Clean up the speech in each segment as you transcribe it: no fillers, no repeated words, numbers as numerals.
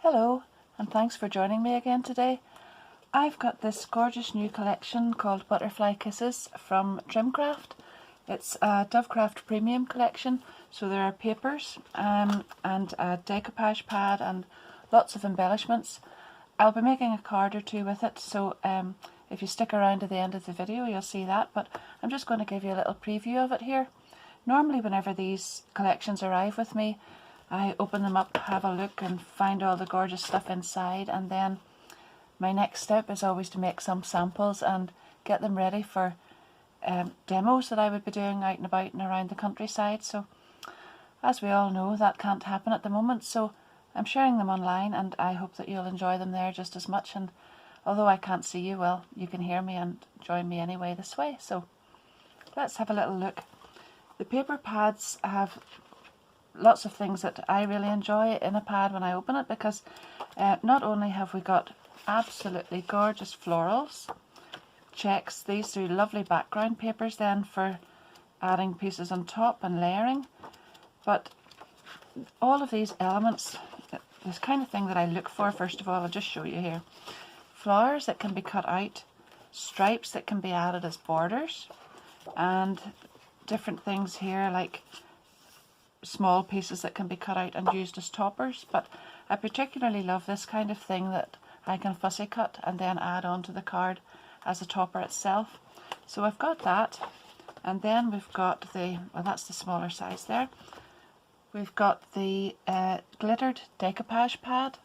Hello, and thanks for joining me again today. I've got this gorgeous new collection called Butterfly Kisses from Trimcraft. It's a Dovecraft premium collection, so there are papers and a decoupage pad and lots of embellishments. I'll be making a card or two with it, so if you stick around to the end of the video you'll see that, but I'm just going to give you a little preview of it here. Normally whenever these collections arrive with me, I open them up, have a look and find all the gorgeous stuff inside, and then my next step is always to make some samples and get them ready for demos that I would be doing out and about and around the countryside. So as we all know, that can't happen at the moment, so I'm sharing them online and I hope that you'll enjoy them there just as much. And although I can't see you, well, you can hear me and join me anyway this way. So let's have a little look. The paper pads have lots of things that I really enjoy in a pad when I open it, because not only have we got absolutely gorgeous florals, checks, these are lovely background papers then for adding pieces on top and layering, but all of these elements, this kind of thing that I look for, first of all, I'll just show you here. Flowers that can be cut out, stripes that can be added as borders, and different things here like small pieces that can be cut out and used as toppers. But I particularly love this kind of thing that I can fussy cut and then add onto the card as a topper itself. So I've got that, and then we've got the, well, that's the smaller size there. We've got the glittered decoupage pad,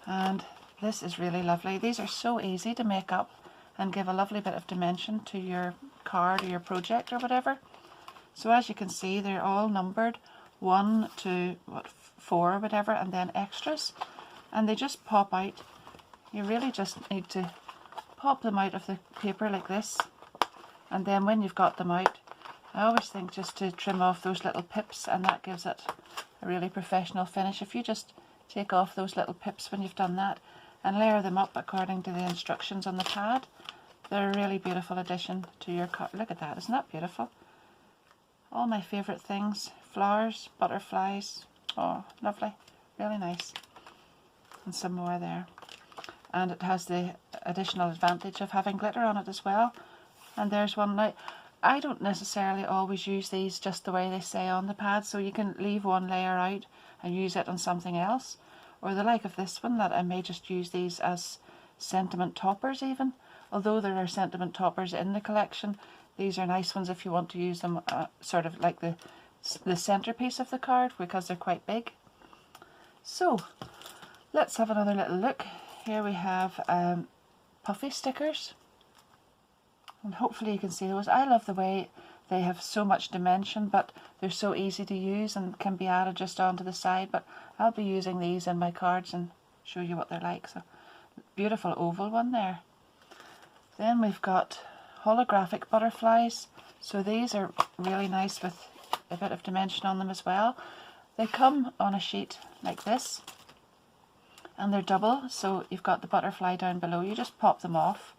and this is really lovely. These are so easy to make up and give a lovely bit of dimension to your card or your project or whatever. So as you can see, they're all numbered 1 to 4 or whatever, and then extras, and they just pop out. You really just need to pop them out of the paper like this, and then when you've got them out, I always think just to trim off those little pips, and that gives it a really professional finish. If you just take off those little pips when you've done that and layer them up according to the instructions on the pad, they're a really beautiful addition to your card. Look at that, isn't that beautiful? All my favourite things, flowers, butterflies, oh lovely, really nice. And some more there. And it has the additional advantage of having glitter on it as well. And there's one. Now, I don't necessarily always use these just the way they say on the pad, so you can leave one layer out and use it on something else. Or the like of this one, that I may just use these as sentiment toppers even. Although there are sentiment toppers in the collection, these are nice ones if you want to use them sort of like the centerpiece of the card, because they're quite big. So let's have another little look. Here we have puffy stickers, and hopefully you can see those. I love the way they have so much dimension, but they're so easy to use and can be added just onto the side. But I'll be using these in my cards and show you what they're like. So beautiful oval one there. Then we've got holographic butterflies, so these are really nice with a bit of dimension on them as well. They come on a sheet like this, and they're double, so you've got the butterfly down below. You just pop them off,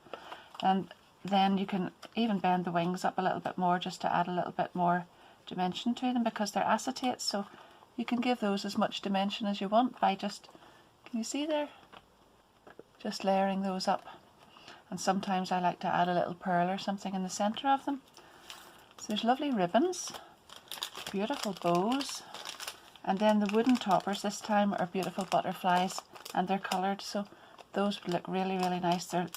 and then you can even bend the wings up a little bit more just to add a little bit more dimension to them, because they're acetates, so you can give those as much dimension as you want by just, can you see there? Just layering those up. And sometimes I like to add a little pearl or something in the centre of them. So there's lovely ribbons, beautiful bows, and then the wooden toppers this time are beautiful butterflies, and they're coloured, so those would look really, really nice. They're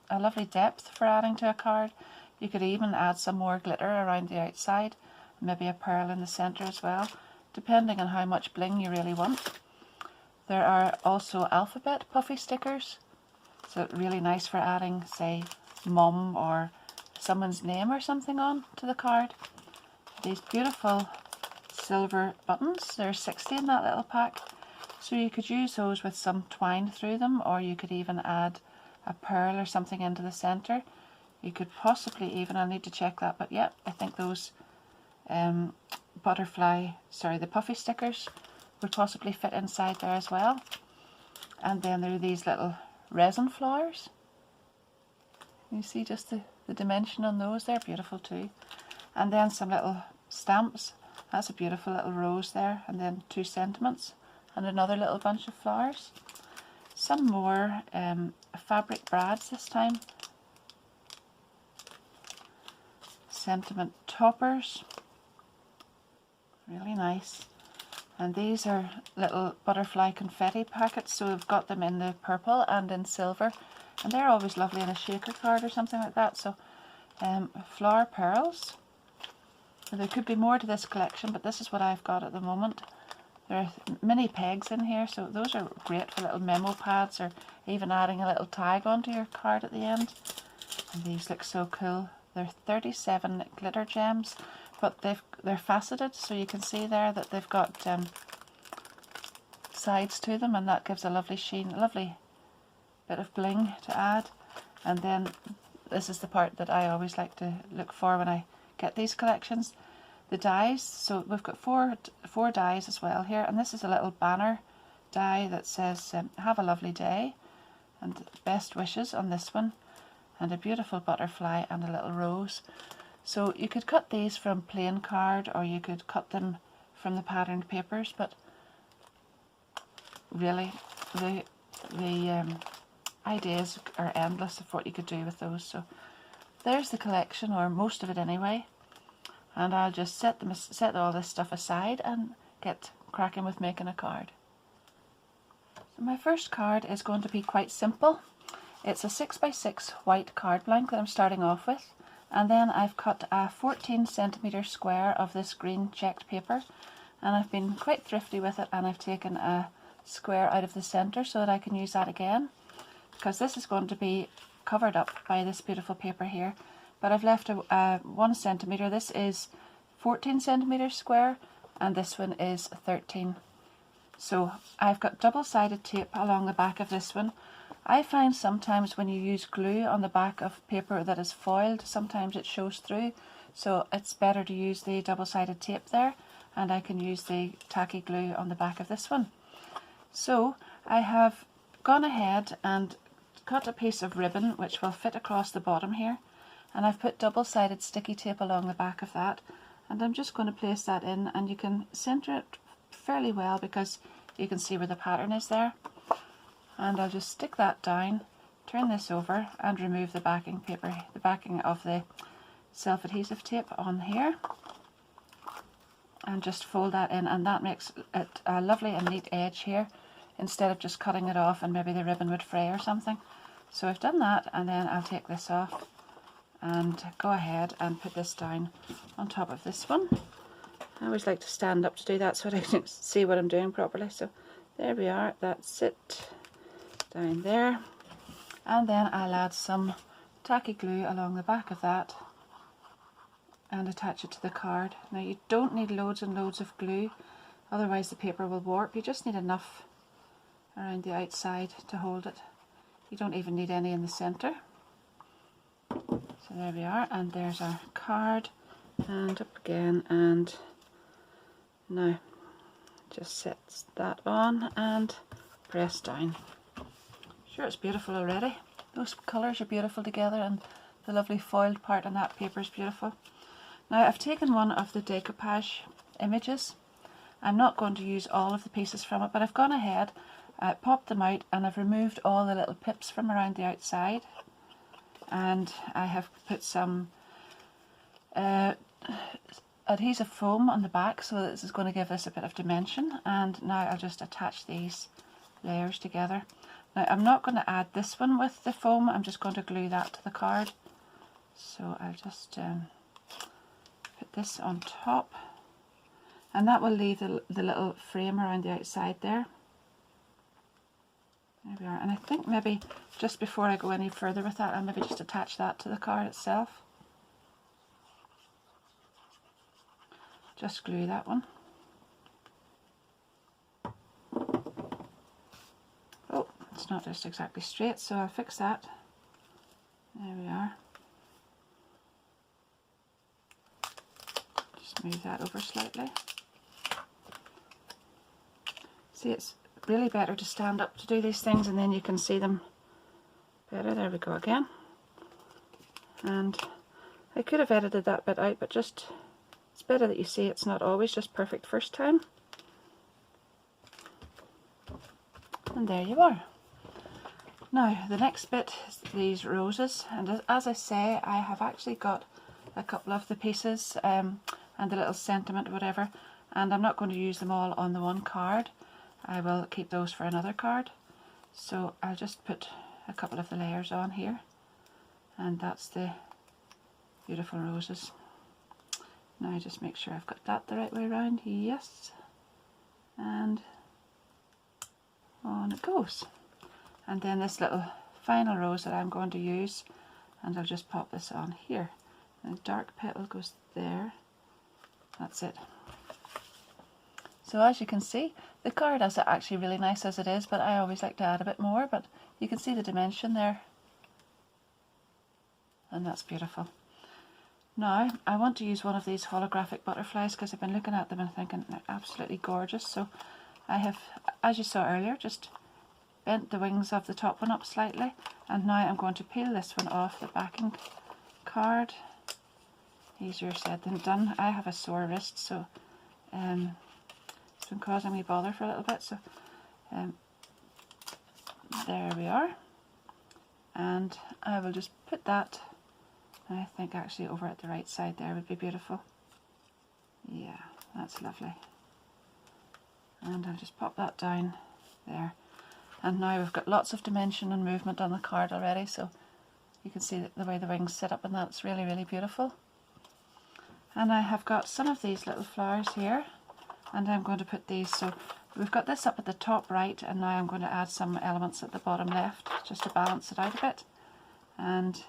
a lovely depth for adding to a card. You could even add some more glitter around the outside, maybe a pearl in the centre as well, depending on how much bling you really want. There are also alphabet puffy stickers. So really nice for adding, say, mum or someone's name or something on to the card. These beautiful silver buttons, there's 60 in that little pack. So you could use those with some twine through them, or you could even add a pearl or something into the centre. You could possibly even, I need to check that, but yeah, I think those the puffy stickers would possibly fit inside there as well. And then there are these little resin flowers. You see just the dimension on those, they're beautiful too. And then some little stamps. That's a beautiful little rose there, and then 2 sentiments. and another little bunch of flowers. Some more fabric brads this time. Sentiment toppers. Really nice. And these are little butterfly confetti packets, so we've got them in the purple and in silver, and they're always lovely in a shaker card or something like that. So flower pearls. Now, there could be more to this collection, but this is what I've got at the moment. There are mini pegs in here, so those are great for little memo pads or even adding a little tag onto your card at the end. And these look so cool. They're 37 glitter gems, but they're faceted, so you can see there that they've got sides to them, and that gives a lovely sheen, a lovely bit of bling to add. And then this is the part that I always like to look for when I get these collections, the dies. So we've got four dies as well here, and this is a little banner die that says have a lovely day and best wishes on this one, and a beautiful butterfly and a little rose. So you could cut these from plain card, or you could cut them from the patterned papers, but really the ideas are endless of what you could do with those. So there's the collection, or most of it anyway, and I'll just set all this stuff aside and get cracking with making a card. So my first card is going to be quite simple. It's a 6x6 white card blank that I'm starting off with, and then I've cut a 14cm square of this green checked paper, and I've been quite thrifty with it, and I've taken a square out of the centre so that I can use that again, because this is going to be covered up by this beautiful paper here. But I've left a 1cm. This is 14cm square, and this one is 13. So I've got double-sided tape along the back of this one. I find sometimes when you use glue on the back of paper that is foiled, sometimes it shows through, so it's better to use the double-sided tape there, and I can use the tacky glue on the back of this one. So I have gone ahead and cut a piece of ribbon which will fit across the bottom here, and I've put double-sided sticky tape along the back of that, and I'm just going to place that in, and you can centre it fairly well because you can see where the pattern is there. And I'll just stick that down, turn this over, and remove the backing paper, the backing of the self-adhesive tape on here, and just fold that in, and that makes it a lovely and neat edge here, instead of just cutting it off and maybe the ribbon would fray or something. So I've done that, and then I'll take this off and go ahead and put this down on top of this one. I always like to stand up to do that so that I can see what I'm doing properly. So there we are, that's it. Down there, and then I'll add some tacky glue along the back of that and attach it to the card. Now you don't need loads and loads of glue, otherwise the paper will warp. You just need enough around the outside to hold it. You don't even need any in the centre. So there we are, and there's our card, and up again, and now just set that on and press down. Sure, it's beautiful already. Those colours are beautiful together, and the lovely foiled part on that paper is beautiful. Now I've taken one of the decoupage images. I'm not going to use all of the pieces from it, but I've gone ahead, popped them out, and I've removed all the little pips from around the outside. And I have put some adhesive foam on the back, so this is going to give this a bit of dimension. And now I'll just attach these layers together. Now I'm not going to add this one with the foam, I'm just going to glue that to the card. So I'll just put this on top, and that will leave the little frame around the outside there. There we are, and I think maybe just before I go any further with that, I'll maybe just attach that to the card itself. Just glue that one. Oh, it's not just exactly straight, so I'll fix that. There we are. Just move that over slightly. See, it's really better to stand up to do these things, and then you can see them better. There we go again. And I could have edited that bit out, but just it's better that you see it's not always just perfect first time. And there you are. Now the next bit is these roses, and as I say, I have actually got a couple of the pieces and the little sentiment whatever, and I'm not going to use them all on the one card. I will keep those for another card. So I'll just put a couple of the layers on here, and that's the beautiful roses. Now just make sure I've got that the right way around. Yes, and on it goes. And then this little final rose that I'm going to use, and I'll just pop this on here. And the dark petal goes there. That's it. So as you can see, the card is actually really nice as it is, but I always like to add a bit more, but you can see the dimension there. And that's beautiful. Now, I want to use one of these holographic butterflies because I've been looking at them and thinking they're absolutely gorgeous. So I have, as you saw earlier, just bent the wings of the top one up slightly, and now I'm going to peel this one off the backing card. Easier said than done. I have a sore wrist, so it's been causing me bother for a little bit. So there we are, and I will just put that, I think actually over at the right side there would be beautiful. Yeah, that's lovely. And I'll just pop that down there. And now we've got lots of dimension and movement on the card already, so you can see the way the wings sit up, and that's really, really beautiful. And I have got some of these little flowers here, and I'm going to put these, so we've got this up at the top right, and now I'm going to add some elements at the bottom left, just to balance it out a bit. And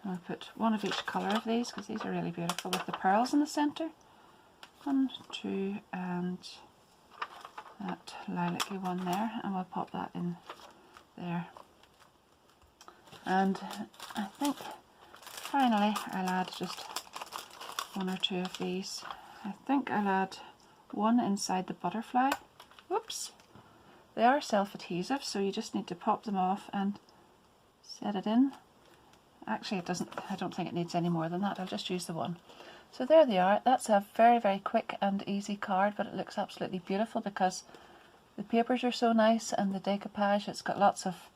I'll put one of each colour of these, because these are really beautiful, with the pearls in the centre. 1, 2, and that lilac-y one there, and we'll pop that in there. And I think finally I'll add just 1 or 2 of these. I think I'll add one inside the butterfly. Whoops! They are self-adhesive, so you just need to pop them off and set it in. Actually, it doesn't. I don't think it needs any more than that. I'll just use the one. So there they are. That's a very, very quick and easy card, but it looks absolutely beautiful because the papers are so nice and the decoupage, it's got lots of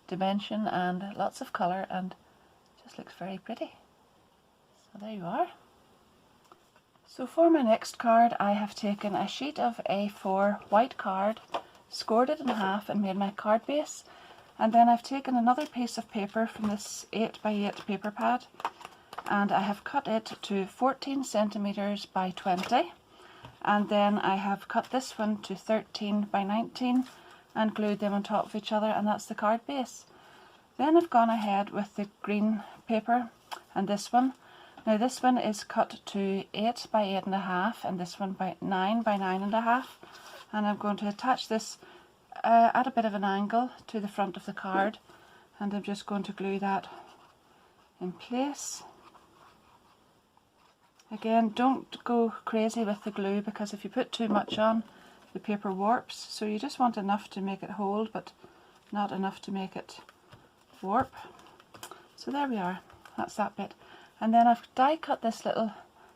dimension and lots of colour, and just looks very pretty. So there you are. So for my next card, I have taken a sheet of A4 white card, scored it in half and made my card base, and then I've taken another piece of paper from this 8x8 paper pad, and I have cut it to 14 centimeters by 20, and then I have cut this one to 13 by 19 and glued them on top of each other, and that's the card base. Then I've gone ahead with the green paper and this one. Now this one is cut to 8 by 8.5 and this one by 9 by 9.5, and I'm going to attach this at a bit of an angle to the front of the card, and I'm just going to glue that in place. Again, don't go crazy with the glue, because if you put too much on, the paper warps, so you just want enough to make it hold but not enough to make it warp. So there we are, that's that bit. And then I've die cut this little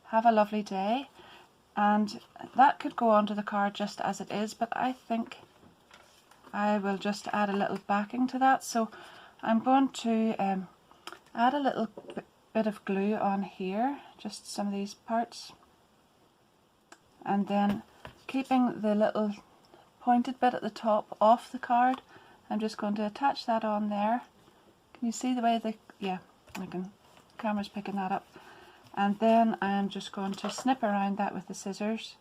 "Have a Lovely Day," and that could go onto the card just as it is, but I think I will just add a little backing to that. So I'm going to add a little bit of glue on here, just some of these parts, and then keeping the little pointed bit at the top off the card, I'm just going to attach that on there. Can you see the way yeah, the camera's picking that up. And then I'm just going to snip around that with the scissors.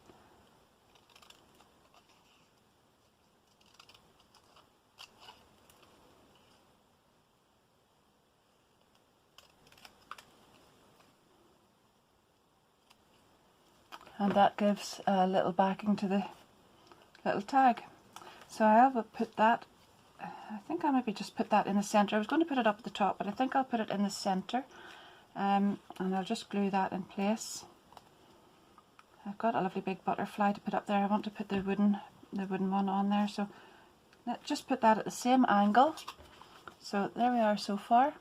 And that gives a little backing to the little tag. So I will put that, I think I'll maybe just put that in the centre. I was going to put it up at the top, but I think I'll put it in the centre. And I'll just glue that in place. I've got a lovely big butterfly to put up there. I want to put the wooden one on there, so let's just put that at the same angle. So there we are so far.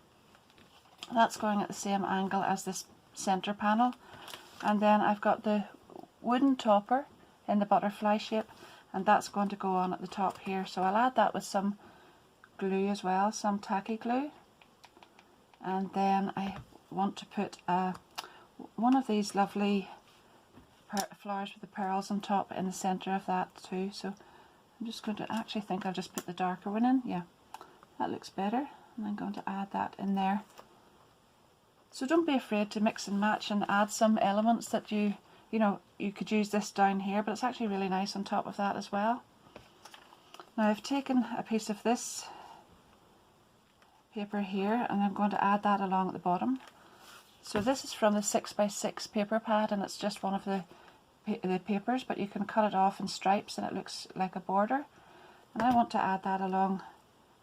That's going at the same angle as this centre panel. And then I've got the wooden topper in the butterfly shape, and that's going to go on at the top here. So I'll add that with some glue as well, some tacky glue. And then I want to put one of these lovely flowers with the pearls on top in the centre of that too. So I'm just going to actually think I'll just put the darker one in. Yeah, that looks better. And I'm going to add that in there. So don't be afraid to mix and match and add some elements that you know, you could use this down here, but it's actually really nice on top of that as well. Now I've taken a piece of this paper here and I'm going to add that along at the bottom. So this is from the 6x6 paper pad, and it's just one of the papers, but you can cut it off in stripes and it looks like a border. And I want to add that along,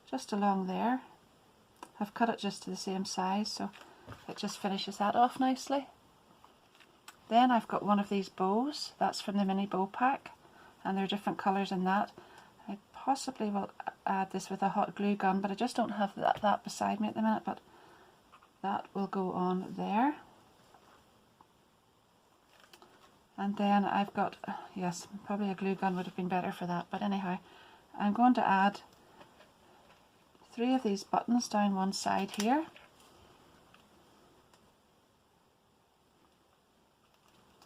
just along there. I've cut it just to the same size, so it just finishes that off nicely. Then I've got one of these bows, that's from the mini bow pack, and there are different colours in that. I possibly will add this with a hot glue gun, but I just don't have that beside me at the minute, but that will go on there. And then I've got, yes, probably a glue gun would have been better for that, but anyhow, I'm going to add 3 of these buttons down one side here.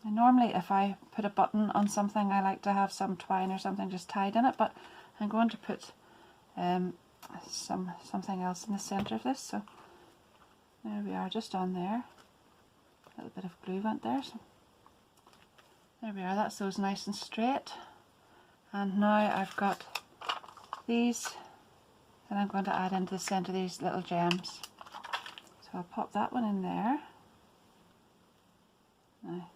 And normally if I put a button on something, I like to have some twine or something just tied in it, but I'm going to put something else in the centre of this. So there we are, just on there. A little bit of glue went there. So there we are, that's those nice and straight. And now I've got these that I'm going to add into the centre, these little gems. So I'll pop that one in there. Now,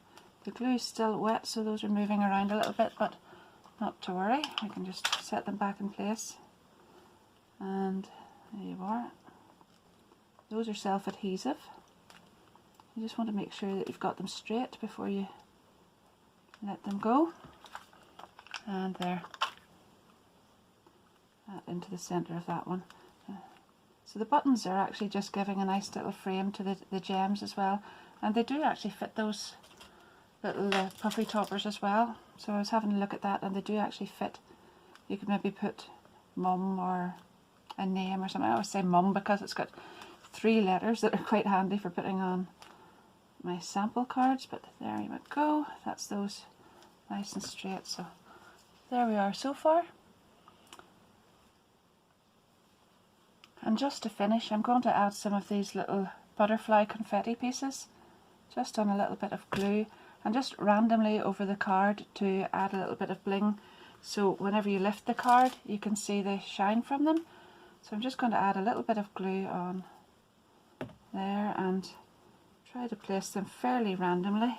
the glue is still wet, so those are moving around a little bit, but not to worry. I can just set them back in place. And there you are. Those are self-adhesive. You just want to make sure that you've got them straight before you let them go. And there. That into the centre of that one. So the buttons are actually just giving a nice little frame to the gems as well. And they do actually fit those little puffy toppers as well. So I was having a look at that, and they do actually fit. You could maybe put mum or a name or something. I always say mum because it's got 3 letters that are quite handy for putting on my sample cards, but there you go. That's those nice and straight. So there we are so far. And just to finish, I'm going to add some of these little butterfly confetti pieces, just on a little bit of glue, and just randomly over the card to add a little bit of bling, so whenever you lift the card you can see the shine from them. So I'm just going to add a little bit of glue on there and try to place them fairly randomly.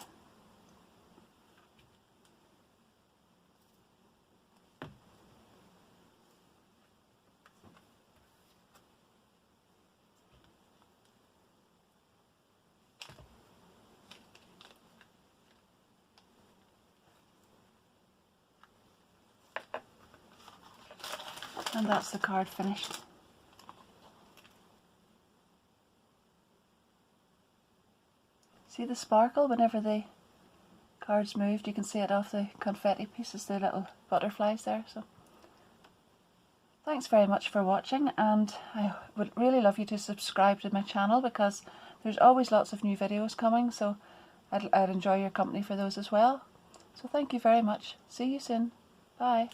And that's the card finished. See the sparkle whenever the card's moved? You can see it off the confetti pieces, the little butterflies there. So thanks very much for watching, and I would really love you to subscribe to my channel because there's always lots of new videos coming, so I'd enjoy your company for those as well. So thank you very much. See you soon. Bye.